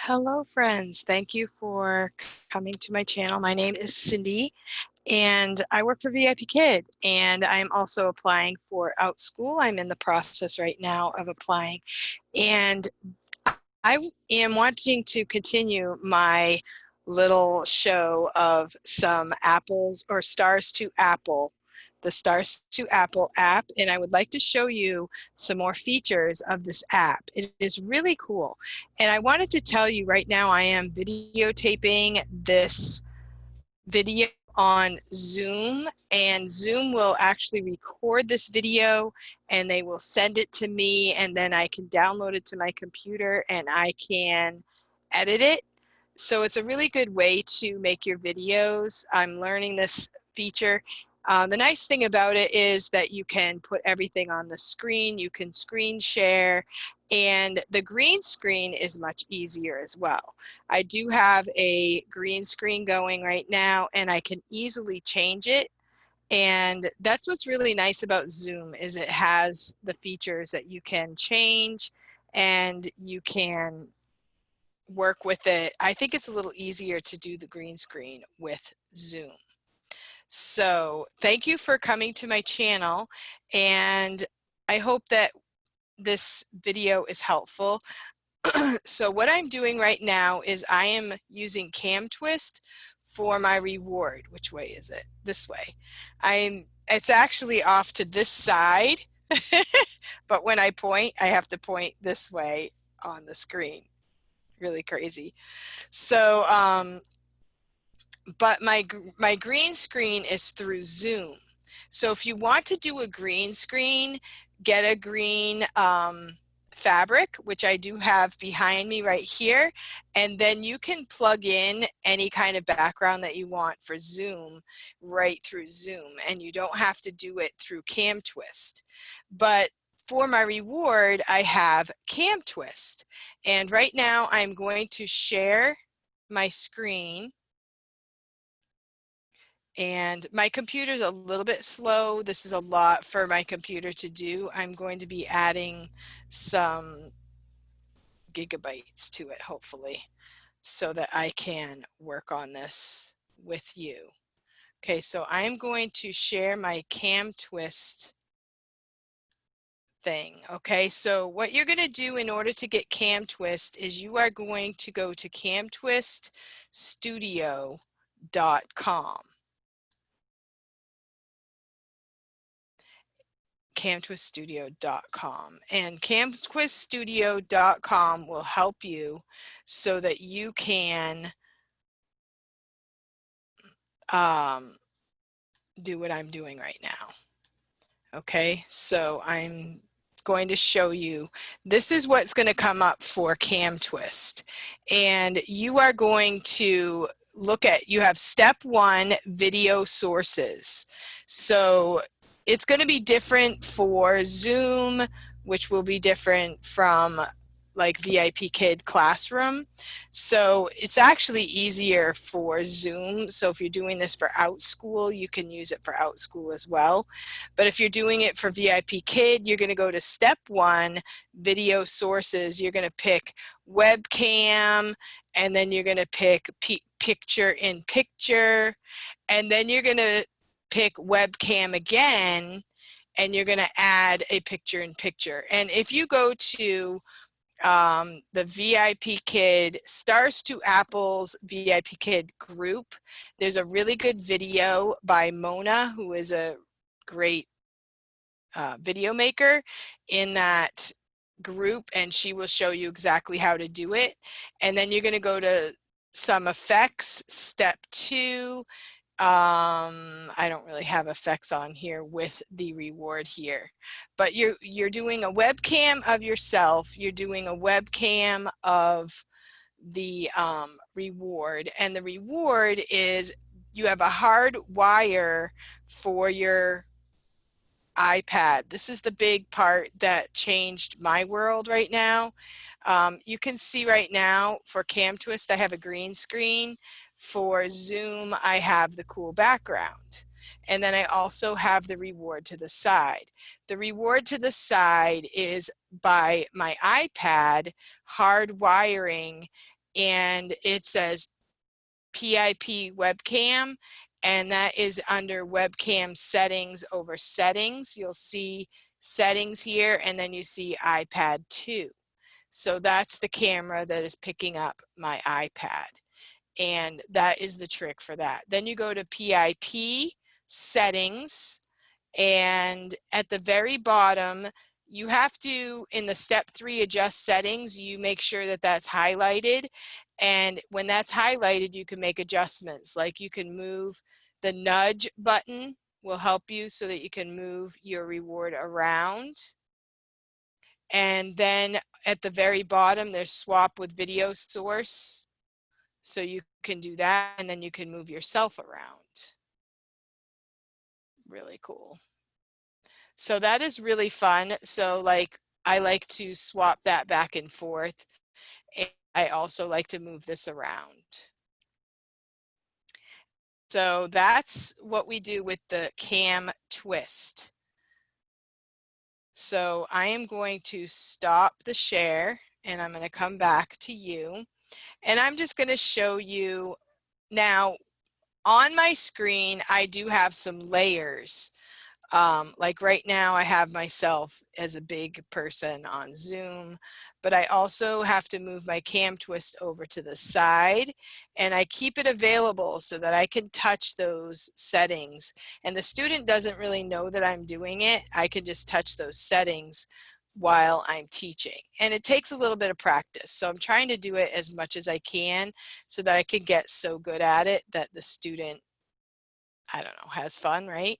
Hello friends, thank you for coming to my channel. My name is Cindy and I work for VIPKID and I'm also applying for OutSchool. I'm in the process right now of applying and I am wanting to continue my little show of some apples or stars to Apple, the Stars to Apple app, and I would like to show you some more features of this app. It is really cool. And I wanted to tell you right now I am videotaping this video on Zoom, and Zoom will actually record this video and they will send it to me, and then I can download it to my computer and I can edit it. So it's a really good way to make your videos. I'm learning this feature. The nice thing about it is that you can put everything on the screen, you can screen share, and the green screen is much easier as well. I do have a green screen going right now and I can easily change it. And that's what's really nice about Zoom is it has the features that you can change and you can work with it. I think it's a little easier to do the green screen with Zoom. So thank you for coming to my channel, and I hope that this video is helpful. So what I'm doing right now is I am using Cam Twist for my reward. Which way is it? This way. It's actually off to this side, but when I point, I have to point this way on the screen. Really crazy. So, but my green screen is through Zoom. So if you want to do a green screen, get a green fabric, which I do have behind me right here, and then you can plug in any kind of background that you want for Zoom right through Zoom, and you don't have to do it through Cam Twist. But for my reward, I have Cam Twist, and right now I'm going to share my screen. And my computer's a little bit slow. This is a lot for my computer to do. I'm going to be adding some gigabytes to it, hopefully, so that I can work on this with you. Okay, so I'm going to share my Cam Twist thing. Okay, so what you're going to do in order to get Cam Twist is you are going to go to camtwiststudio.com. camtwiststudio.com, and camtwiststudio.com will help you so that you can do what I'm doing right now. Okay, so I'm going to show you, this is what's going to come up for Cam Twist, and you are going to look at, you have step 1, video sources. So it's going to be different for Zoom, which will be different from like VIPKID Classroom. So it's actually easier for Zoom. So if you're doing this for OutSchool, you can use it for OutSchool as well. But if you're doing it for VIPKID, you're going to go to step 1, video sources. You're going to pick webcam, and then you're going to pick picture in picture, and then you're going to pick webcam again, and you're going to add a picture in picture. And if you go to the VIPKID Stars to Apples VIPKID group, there's a really good video by Mona, who is a great video maker in that group, and she will show you exactly how to do it. And then you're going to go to some effects, step 2. I don't really have effects on here with the reward here, but you're doing a webcam of yourself, you're doing a webcam of the reward, and the reward is you have a hard wire for your iPad. This is the big part that changed my world right now. You can see right now for Cam Twist I have a green screen. For Zoom I have the cool background, and then I also have the reward to the side. The reward to the side is by my iPad hard wiring and it says PIP webcam, and that is under webcam settings over settings. You'll see settings here, and then you see iPad 2. So that's the camera that is picking up my iPad. And that is the trick for that. Then you go to PIP settings, and at the very bottom, you have to, in the step 3 adjust settings, you make sure that that's highlighted. And when that's highlighted, you can make adjustments. Like you can move the nudge button will help you so that you can move your reward around. And then at the very bottom, there's swap with video source. So you can do that, and then you can move yourself around. Really cool. So that is really fun. So like I like to swap that back and forth. And I also like to move this around. So that's what we do with the cam twist. So I am going to stop the share, and I'm going to come back to you. And I'm just going to show you now on my screen. I do have some layers. Like right now I have myself as a big person on Zoom, but I also have to move my cam twist over to the side, and I keep it available so that I can touch those settings, and the student doesn't really know that I'm doing it. I can just touch those settings while I'm teaching, and it takes a little bit of practice. So I'm trying to do it as much as I can so that I can get so good at it that the student, I don't know, has fun, right?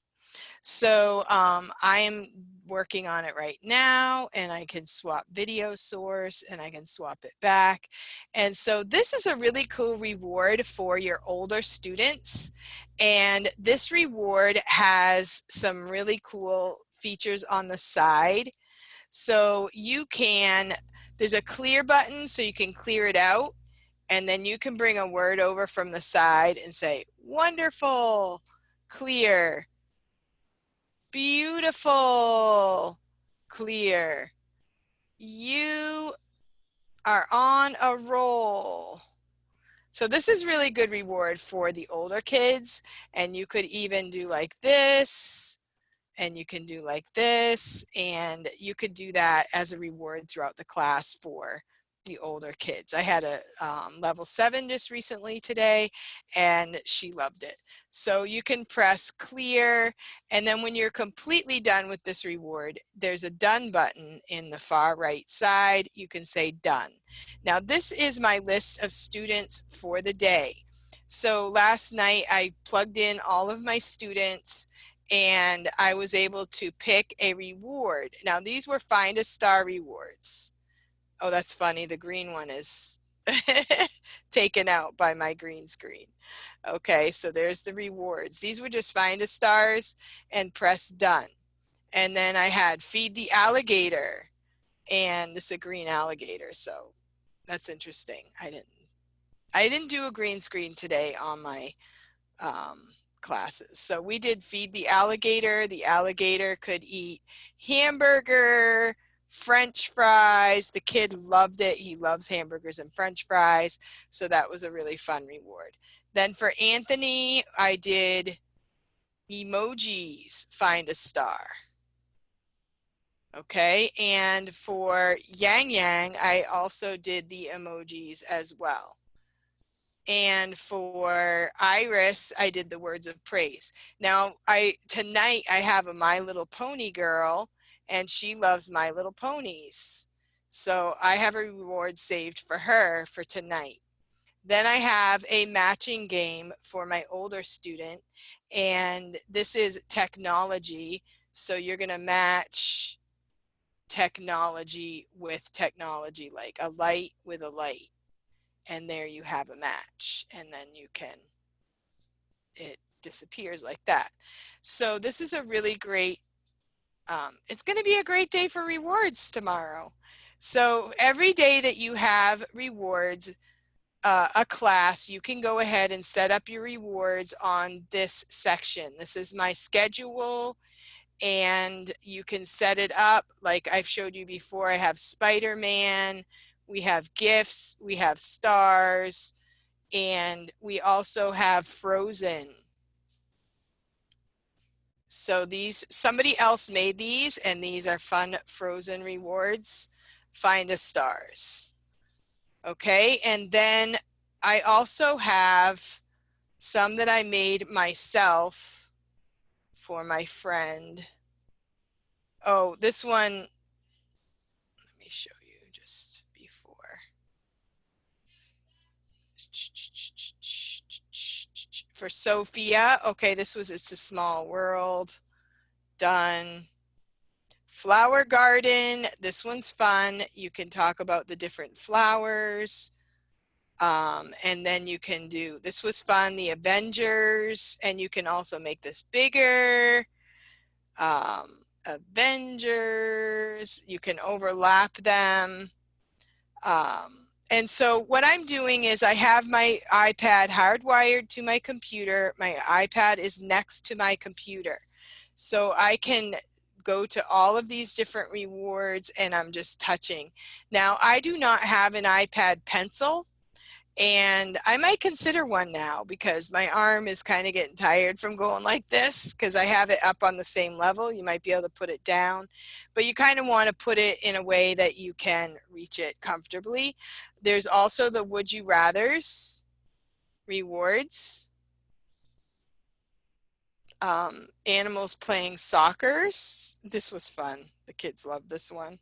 So I am working on it right now, and I can swap video source, and I can swap it back. And so this is a really cool reward for your older students. And this reward has some really cool features on the side. So you can, there's a clear button so you can clear it out. And then you can bring a word over from the side and say, wonderful, clear, beautiful, clear. You are on a roll. So this is really good reward for the older kids. And you could even do like this, and you can do like this, and you could do that as a reward throughout the class for the older kids. I had a level 7 just recently today, and she loved it. So you can press clear, and then when you're completely done with this reward, there's a done button in the far right side. You can say done. Now this is my list of students for the day. So last night I plugged in all of my students, and I was able to pick a reward. Now these were find a star rewards. Oh, that's funny. The green one is taken out by my green screen. Okay, so there's the rewards. These were just find a stars and press done. And then I had feed the alligator, and this is a green alligator. So that's interesting. I didn't do a green screen today on my classes. So we did feed the alligator. The alligator could eat hamburger, French fries. The kid loved it. He loves hamburgers and French fries. So that was a really fun reward. Then for Anthony, I did emojis, find a star. Okay, and for Yang Yang, I also did the emojis as well. And for Iris, I did the words of praise. Now, tonight I have a My Little Pony girl, and she loves My Little Ponies. So I have a reward saved for her for tonight. Then I have a matching game for my older student, and this is technology. So you're going to match technology with technology, like a light with a light. And there you have a match, and then you can, it disappears like that. So this is a really great, it's going to be a great day for rewards tomorrow. So every day that you have rewards, a class, you can go ahead and set up your rewards on this section. This is my schedule, and you can set it up like I've showed you before. I have Spider-Man we have gifts, we have stars, and we also have frozen. So these, somebody else made these, and these are fun frozen rewards. Find a stars. Okay, and then I also have some that I made myself for my friend. Oh, this one, let me show you just before. For Sophia, okay, this was It's a Small World. Done. Flower garden, this one's fun. You can talk about the different flowers. And then you can do, this was fun, the Avengers, and you can also make this bigger. Avengers, you can overlap them. And so what I'm doing is I have my iPad hardwired to my computer. My iPad is next to my computer. So I can go to all of these different rewards and I'm just touching. Now I do not have an iPad pencil, and I might consider one now because my arm is kind of getting tired from going like this because I have it up on the same level. You might be able to put it down, but you kind of want to put it in a way that you can reach it comfortably. There's also the Would You Rathers rewards. Animals playing soccer. This was fun. The kids loved this one.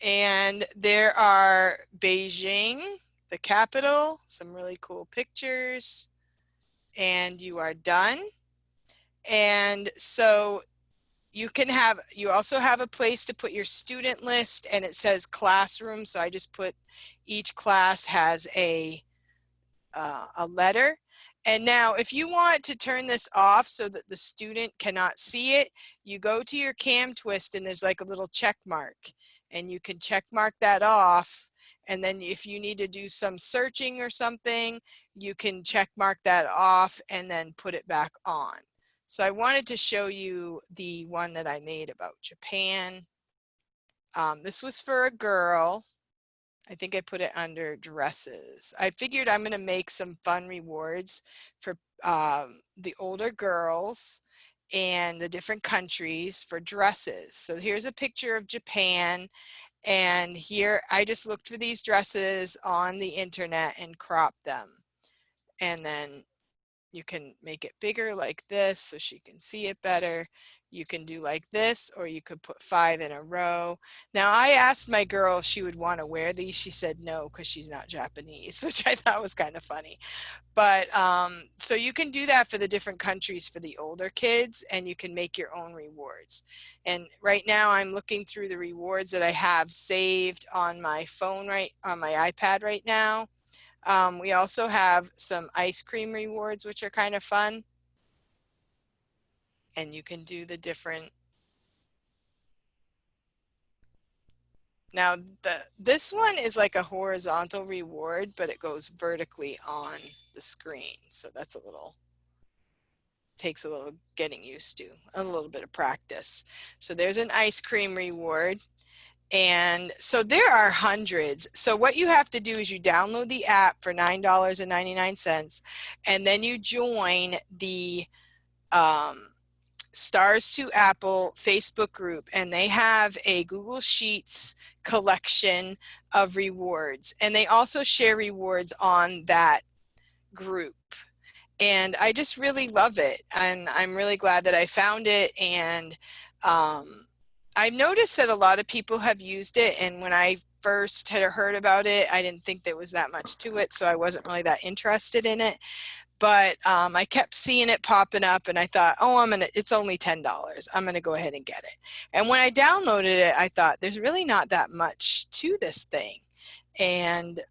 And there are Beijing, the capital, some really cool pictures, and you are done. And so you also have a place to put your student list, and it says classroom. So I just put each class has a letter. And now if you want to turn this off so that the student cannot see it, you go to your cam twist and there's like a little check mark, and you can check mark that off. And then if you need to do some searching or something, you can check mark that off and then put it back on. So I wanted to show you the one that I made about Japan. This was for a girl. I think I put it under dresses. I figured I'm going to make some fun rewards for the older girls and the different countries for dresses. So here's a picture of Japan, and here I just looked for these dresses on the internet and cropped them. And then you can make it bigger like this so she can see it better. You can do like this, or you could put 5 in a row. Now I asked my girl if she would want to wear these. She said no because she's not Japanese, which I thought was kind of funny. But so you can do that for the different countries for the older kids, and you can make your own rewards. And right now I'm looking through the rewards that I have saved on my phone, on my iPad right now. We also have some ice cream rewards, which are kind of fun. And you can do the different. Now, this one is like a horizontal reward, but it goes vertically on the screen. So that's takes a little getting used to, a little bit of practice. So there's an ice cream reward. And so there are hundreds. So what you have to do is you download the app for $9.99, and then you join the Stars to Apple Facebook group, and they have a Google Sheets collection of rewards, and they also share rewards on that group. And I just really love it, and I'm really glad that I found it. And I've noticed that a lot of people have used it, and when I first had heard about it, I didn't think there was that much to it, so I wasn't really that interested in it. But I kept seeing it popping up, and I thought, oh, it's only $10. I'm going to go ahead and get it. And when I downloaded it, I thought there's really not that much to this thing. And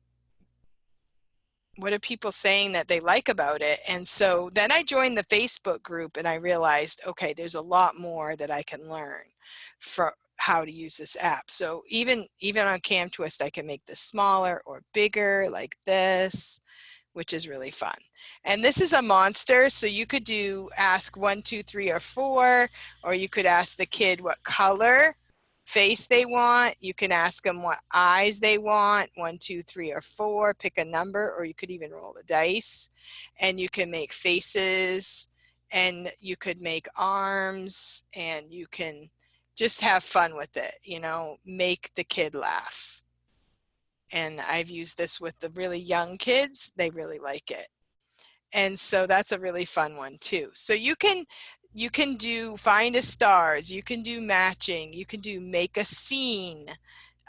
what are people saying that they like about it? And so then I joined the Facebook group, and I realized, okay, there's a lot more that I can learn for how to use this app. So even on CamTwist, I can make this smaller or bigger like this, which is really fun. And this is a monster, so you could ask 1, 2, 3, or 4, or you could ask the kid what color face they want. You can ask them what eyes they want, 1, 2, 3, or 4, pick a number, or you could even roll the dice, and you can make faces, and you could make arms, and you can just have fun with it, you know, make the kid laugh. And I've used this with the really young kids. They really like it. And so that's a really fun one too. So you can do find a stars, you can do matching, you can do make a scene,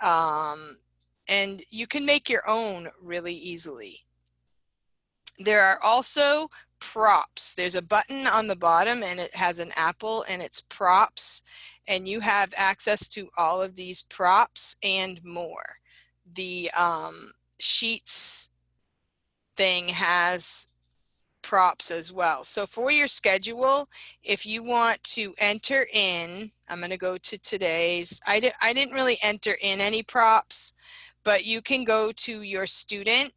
and you can make your own really easily. There are also props. There's a button on the bottom and it has an apple and it's props, and you have access to all of these props and more. The sheets thing has props as well. So for your schedule, if you want to enter in, I'm going to go to today's, I didn't really enter in any props, but you can go to your student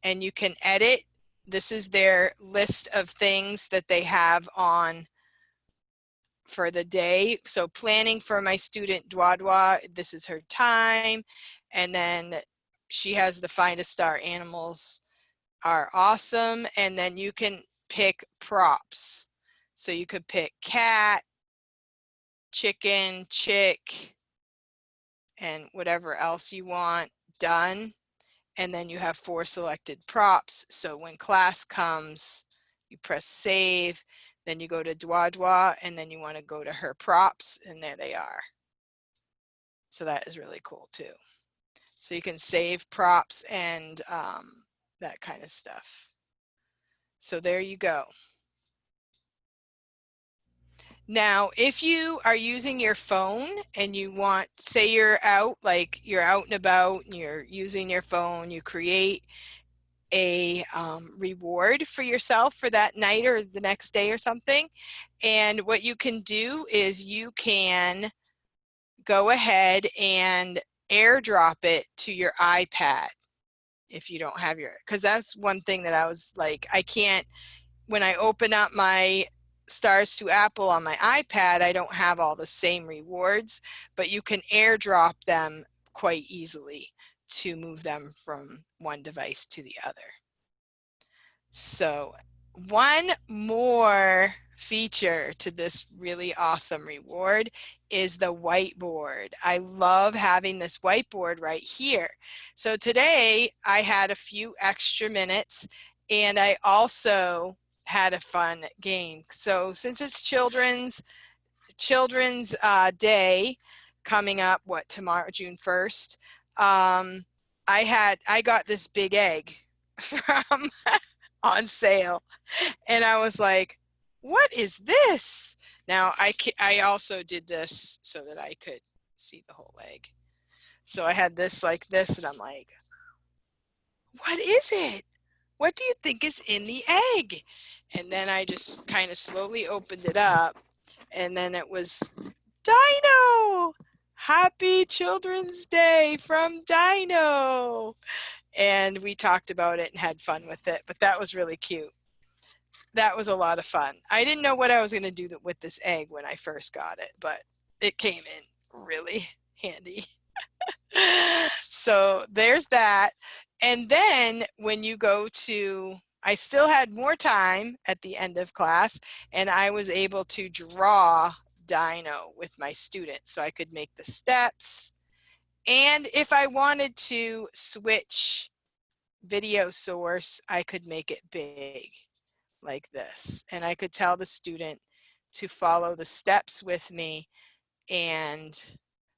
and you can edit. This is their list of things that they have on for the day. So planning for my student Dwadwa, this is her time. And then she has the Find a Star animals are awesome. And then you can pick props. So you could pick cat, chicken, chick, and whatever else you want done. And then you have 4 selected props. So when class comes, you press save, then you go to Dwadwa, and then you want to go to her props, and there they are. So that is really cool too. So you can save props and that kind of stuff. So there you go. Now, if you are using your phone and you want, say you're out, like you're out and about and you're using your phone, you create a reward for yourself for that night or the next day or something. And what you can do is you can go ahead and airdrop it to your iPad if you don't have your, because that's one thing that I was like, I can't, when I open up my Stars to Apple on my iPad, I don't have all the same rewards, but you can airdrop them quite easily to move them from one device to the other. So one more feature to this really awesome reward is the whiteboard. I love having this whiteboard right here. So today I had a few extra minutes and I also had a fun game. So since it's Children's Day coming up, what, tomorrow, June 1st, I got this big egg from on sale, and I was like, what is this? Now I also did this so that I could see the whole egg. So I had this like this, and I'm like, what is it? What do you think is in the egg? And then I just kind of slowly opened it up, and then it was Dino. Happy Children's Day from Dino. And we talked about it and had fun with it, but that was really cute. That was a lot of fun. I didn't know what I was going to do with this egg when I first got it, but it came in really handy. So there's that. And then when you go to, I still had more time at the end of class, and I was able to draw Dino with my students. So I could make the steps. And if I wanted to switch video source, I could make it big like this. And I could tell the student to follow the steps with me. And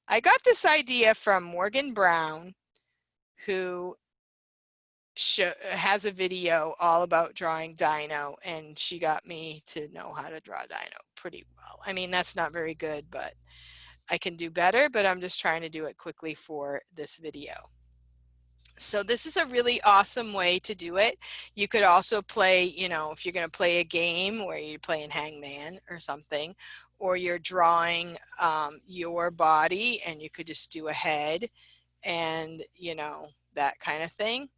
I got this idea from Morgan Brown, who has a video all about drawing Dino, and she got me to know how to draw Dino pretty well. I mean, that's not very good, but I can do better, but I'm just trying to do it quickly for this video. So this is a really awesome way to do it. You could also play, you know, if you're going to play a game where you're playing hangman or something, or you're drawing your body, and you could just do a head and, you know, that kind of thing.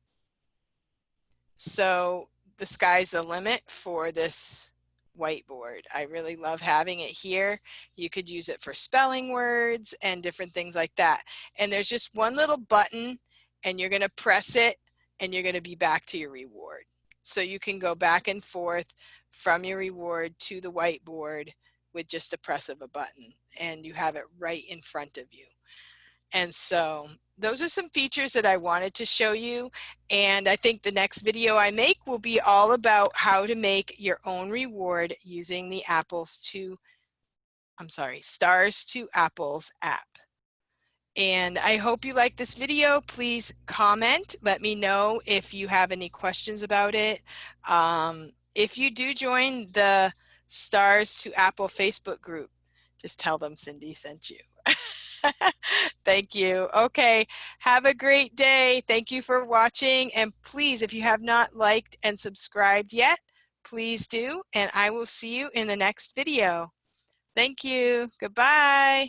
So the sky's the limit for this whiteboard. I really love having it here. You could use it for spelling words and different things like that. And there's just one little button and you're going to press it and you're going to be back to your reward. So you can go back and forth from your reward to the whiteboard with just a press of a button, and you have it right in front of you. And so those are some features that I wanted to show you. And I think the next video I make will be all about how to make your own reward using the Stars to Apples app. And I hope you like this video. Please comment. Let me know if you have any questions about it. If you do join the Stars to Apple Facebook group, just tell them Cindy sent you. Thank you. Okay, have a great day. Thank you for watching. And please, if you have not liked and subscribed yet, please do. And I will see you in the next video. Thank you. Goodbye.